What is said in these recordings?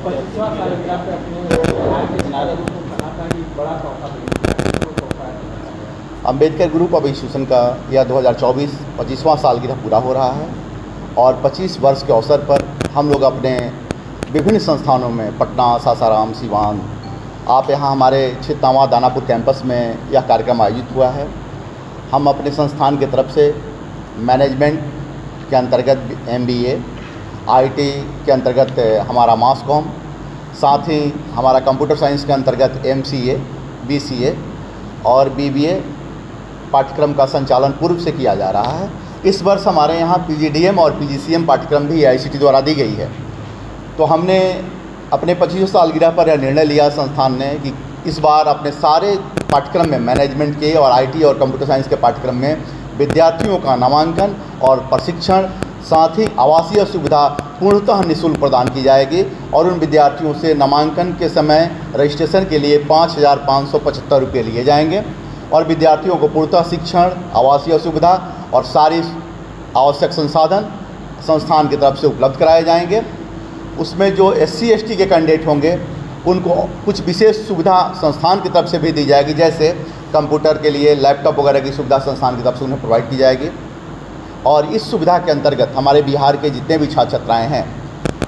25वां सालगिरह पे अपने आज के किनारे को कहा था कि बड़ा तोहफा देंगे। अम्बेडकर ग्रुप ऑफ इंस्टीट्यूशन का यह 2024 25वां सालगिरह पूरा हो रहा है और 25 वर्ष के अवसर पर हम लोग अपने विभिन्न संस्थानों में पटना, सासाराम, सिवान, आप यहाँ हमारे छितनावा दानापुर कैंपस में यह कार्यक्रम आयोजित हुआ है। हम अपने संस्थान की तरफ से मैनेजमेंट के अंतर्गत MBA, IT के अंतर्गत हमारा मास कॉम, साथ ही हमारा कंप्यूटर साइंस के अंतर्गत MCA, BCA और BBA पाठ्यक्रम का संचालन पूर्व से किया जा रहा है। इस वर्ष हमारे यहाँ PGDM और PGCM पाठ्यक्रम भी AICTE द्वारा दी गई है। तो हमने अपने 25 सालगिरह पर यह निर्णय लिया संस्थान ने कि इस बार अपने सारे पाठ्यक्रम में मैनेजमेंट के और IT और कंप्यूटर साइंस के पाठ्यक्रम में विद्यार्थियों का नामांकन और प्रशिक्षण, साथ ही आवासीय सुविधा पूर्णतः निःशुल्क प्रदान की जाएगी और उन विद्यार्थियों से नामांकन के समय रजिस्ट्रेशन के लिए 5,575 रुपये लिए जाएंगे और विद्यार्थियों को पूर्णतः शिक्षण, आवासीय सुविधा और सारी आवश्यक संसाधन संस्थान की तरफ से उपलब्ध कराए जाएंगे। उसमें जो SC ST के कैंडिडेट होंगे उनको कुछ विशेष सुविधा संस्थान की तरफ से भी दी जाएगी, जैसे कंप्यूटर के लिए लैपटॉप वगैरह की सुविधा संस्थान की तरफ से उन्हें प्रोवाइड की जाएगी। और इस सुविधा के अंतर्गत हमारे बिहार के जितने भी छात्र छात्राएँ हैं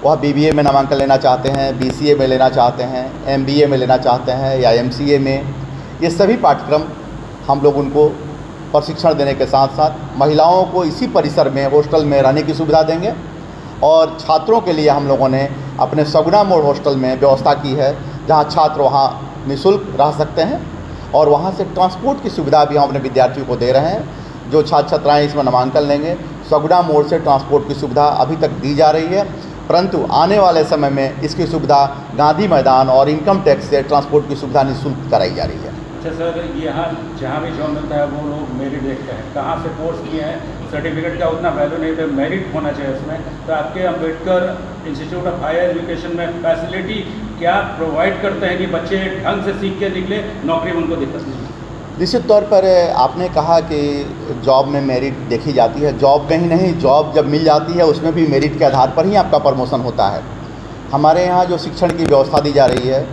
वह BBA में नामांकन लेना चाहते हैं, BCA में लेना चाहते हैं, MBA में लेना चाहते हैं या MCA में, ये सभी पाठ्यक्रम हम लोग उनको प्रशिक्षण देने के साथ साथ महिलाओं को इसी परिसर में हॉस्टल में रहने की सुविधा देंगे। और छात्रों के लिए हम लोगों ने अपने सगुना मोड़ हॉस्टल में व्यवस्था की है, जहां छात्र वहां निःशुल्क रह सकते हैं और वहां से ट्रांसपोर्ट की सुविधा भी हम अपने विद्यार्थियों को दे रहे हैं। जो छात्र छात्राएँ इसमें नामांकन लेंगे, सगुना मोड़ से ट्रांसपोर्ट की सुविधा अभी तक दी जा रही है, परंतु आने वाले समय में इसकी सुविधा गांधी मैदान और इनकम टैक्स से ट्रांसपोर्ट की सुविधा निःशुल्क कराई जा रही है। अच्छा सर, यहाँ जहाँ भी जॉब मिलता है वो लोग मेरिट देखते हैं, कहाँ से कोर्स किए हैं, सर्टिफिकेट का उतना वैल्यू नहीं है, मेरिट होना चाहिए उसमें। तो आपके Ambedkar institute of higher education में फैसिलिटी क्या प्रोवाइड करते हैं कि बच्चे ढंग से सीख के निकले, नौकरी उनको दिक्कत नहीं? निश्चित तौर पर आपने कहा कि जॉब में मेरिट देखी जाती है। जॉब में ही नहीं, जॉब जब मिल जाती है उसमें भी मेरिट के आधार पर ही आपका प्रमोशन होता है। हमारे यहाँ जो शिक्षण की व्यवस्था दी जा रही है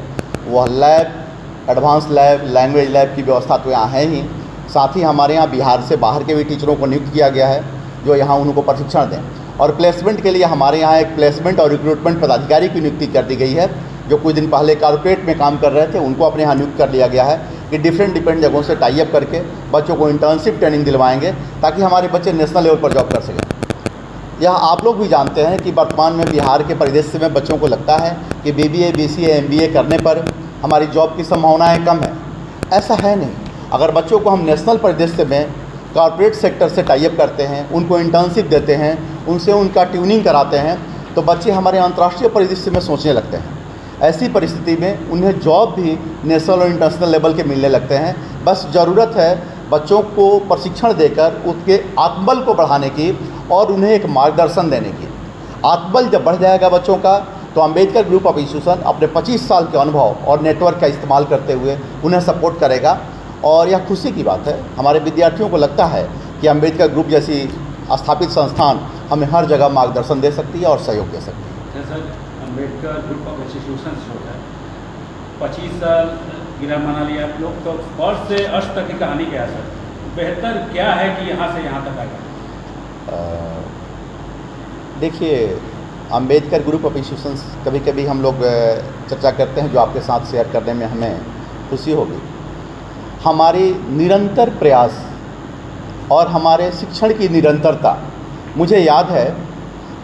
वह lab, advance lab, language lab की व्यवस्था तो यहाँ है ही, साथ ही हमारे यहाँ बिहार से बाहर के भी टीचरों को नियुक्त किया गया है जो यहाँ उनको प्रशिक्षण दें। और प्लेसमेंट के लिए हमारे यहाँ एक प्लेसमेंट और रिक्रूटमेंट पदाधिकारी की नियुक्ति कर दी गई है, जो कुछ दिन पहले कॉर्पोरेट में काम कर रहे थे उनको अपने यहाँ नियुक्त कर लिया गया है कि डिफरेंट जगहों से टाई अप करके बच्चों को इंटर्नशिप ट्रेनिंग दिलवाएंगे ताकि हमारे बच्चे नेशनल लेवल पर जॉब कर सकें। यह आप लोग भी जानते हैं कि वर्तमान में बिहार के परिदृश्य में बच्चों को लगता है कि BBA, BCA, MBA करने पर हमारी जॉब की संभावनाएं कम है। ऐसा है नहीं। अगर बच्चों को हम नेशनल परिदृश्य में कॉर्पोरेट सेक्टर से टाई अप करते हैं, उनको इंटर्नशिप देते हैं, उनसे उनका ट्यूनिंग कराते हैं, तो बच्चे हमारे अंतर्राष्ट्रीय परिदृश्य में सोचने लगते हैं। ऐसी परिस्थिति में उन्हें जॉब भी नेशनल और इंटरनेशनल लेवल के मिलने लगते हैं। बस ज़रूरत है बच्चों को प्रशिक्षण देकर उसके आत्मबल को बढ़ाने की और उन्हें एक मार्गदर्शन देने की। आत्मबल जब बढ़ जाएगा बच्चों का तो अम्बेडकर ग्रुप ऑफ इंस्टीट्यूशन अपने 25 साल के अनुभव और नेटवर्क का इस्तेमाल करते हुए उन्हें सपोर्ट करेगा। और यह खुशी की बात है, हमारे विद्यार्थियों को लगता है कि अम्बेडकर ग्रुप जैसी स्थापित संस्थान हमें हर जगह मार्गदर्शन दे सकती है और सहयोग दे सकती है। Sir, Ambedkar group of institution जो है 25 साल गिरह मना लिया आप लोग, तो फर्स्ट से अष्ट तक की कहानी क्या है सर? बेहतर क्या है कि यहाँ से यहाँ तक आएगा? देखिए, अम्बेडकर ग्रुप ऑफ इंस्टीट्यूशंस कभी कभी हम लोग चर्चा करते हैं जो आपके साथ शेयर करने में हमें खुशी होगी। हमारी निरंतर प्रयास और हमारे शिक्षण की निरंतरता, मुझे याद है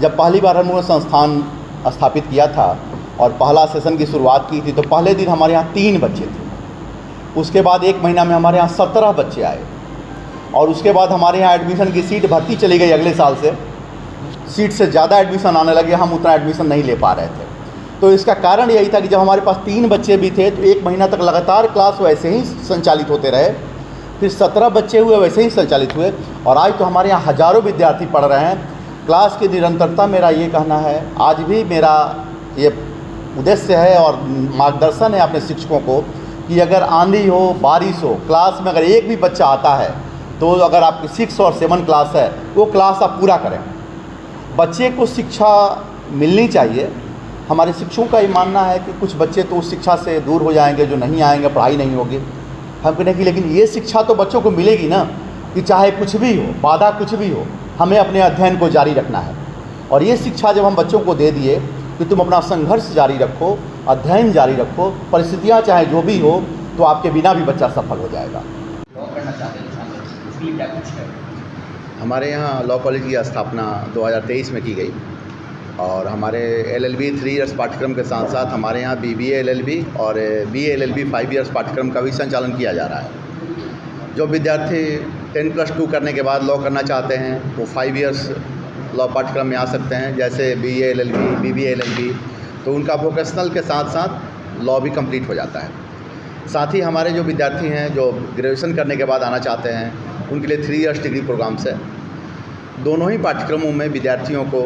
जब पहली बार हम लोगों ने संस्थान स्थापित किया था और पहला सेशन की शुरुआत की थी तो पहले दिन हमारे यहाँ 3 बच्चे थे। उसके बाद 1 महीना में हमारे यहाँ 17 बच्चे आए और उसके बाद हमारे यहाँ एडमिशन की सीट भरती चली गई। अगले साल से सीट से ज़्यादा एडमिशन आने लगे, हम उतना एडमिशन नहीं ले पा रहे थे। तो इसका कारण यही था कि जब हमारे पास 3 बच्चे भी थे तो 1 महीना तक लगातार क्लास वैसे ही संचालित होते रहे, फिर 17 बच्चे हुए वैसे ही संचालित हुए और आज तो हमारे यहाँ हज़ारों विद्यार्थी पढ़ रहे हैं। क्लास की निरंतरता, मेरा ये कहना है, आज भी मेरा ये उद्देश्य है और मार्गदर्शन है अपने शिक्षकों को कि अगर आंधी हो, बारिश हो, क्लास में अगर एक भी बच्चा आता है तो अगर आपकी 6 और 7 क्लास है वो क्लास आप पूरा करें। बच्चे को शिक्षा मिलनी चाहिए, हमारे शिक्षकों का ये मानना है कि कुछ बच्चे तो उस शिक्षा से दूर हो जाएंगे, जो नहीं आएंगे, पढ़ाई नहीं होगी। हम कहने की लेकिन ये शिक्षा तो बच्चों को मिलेगी ना कि चाहे कुछ भी हो, बाधा कुछ भी हो, हमें अपने अध्ययन को जारी रखना है। और ये शिक्षा जब हम बच्चों को दे दिए कि तुम अपना संघर्ष जारी रखो, अध्ययन जारी रखो, परिस्थितियाँ चाहे जो भी हो, तो आपके बिना भी बच्चा सफल हो जाएगा। लॉ करना चाहते हैं किसान लोग, इसके लिए क्या कुछ है? हमारे यहाँ लॉ कॉलेज की स्थापना 2023 में की गई और हमारे LLB 3 इयर्स पाठ्यक्रम के साथ साथ हमारे यहाँ BBA LLB और BA LLB 5 इयर्स पाठ्यक्रम का भी संचालन किया जा रहा है। जो विद्यार्थी 10+2 करने के बाद लॉ करना चाहते हैं वो 5 इयर्स लॉ पाठ्यक्रम में आ सकते हैं, जैसे BA LLB, BBA LLB, तो उनका वोकेशनल के साथ साथ लॉ भी कंप्लीट हो जाता है। साथ ही हमारे जो विद्यार्थी हैं जो ग्रेजुएशन करने के बाद आना चाहते हैं उनके लिए 3 इयर्स डिग्री प्रोग्राम्स है। दोनों ही पाठ्यक्रमों में विद्यार्थियों को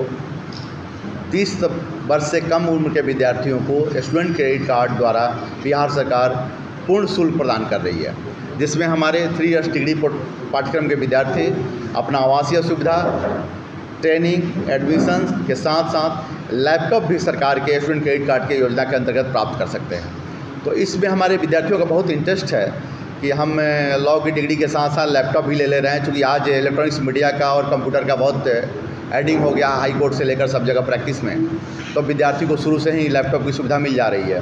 30 वर्ष से कम उम्र के विद्यार्थियों को स्टूडेंट क्रेडिट कार्ड द्वारा बिहार सरकार पूर्ण शुल्क प्रदान कर रही है, जिसमें हमारे 3 इयर्स डिग्री पाठ्यक्रम के विद्यार्थी अपना आवासीय सुविधा, ट्रेनिंग, एडमिशन के साथ साथ लैपटॉप भी सरकार के स्टूडेंट क्रेडिट कार्ड के योजना के अंतर्गत प्राप्त कर सकते हैं। तो इसमें हमारे विद्यार्थियों का बहुत इंटरेस्ट है कि हम लॉ की डिग्री के साथ साथ लैपटॉप भी ले रहे हैं, क्योंकि आज इलेक्ट्रॉनिक्स मीडिया का और कंप्यूटर का बहुत एडिंग हो गया हाई कोर्ट से लेकर सब जगह प्रैक्टिस में, तो विद्यार्थी को शुरू से ही लैपटॉप की सुविधा मिल जा रही है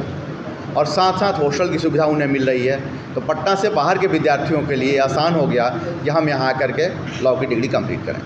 और साथ साथ हॉस्टल की सुविधा उन्हें मिल रही है। तो पटना से बाहर के विद्यार्थियों के लिए आसान हो गया कि हम यहाँ आकर के लॉ की डिग्री कंप्लीट करें।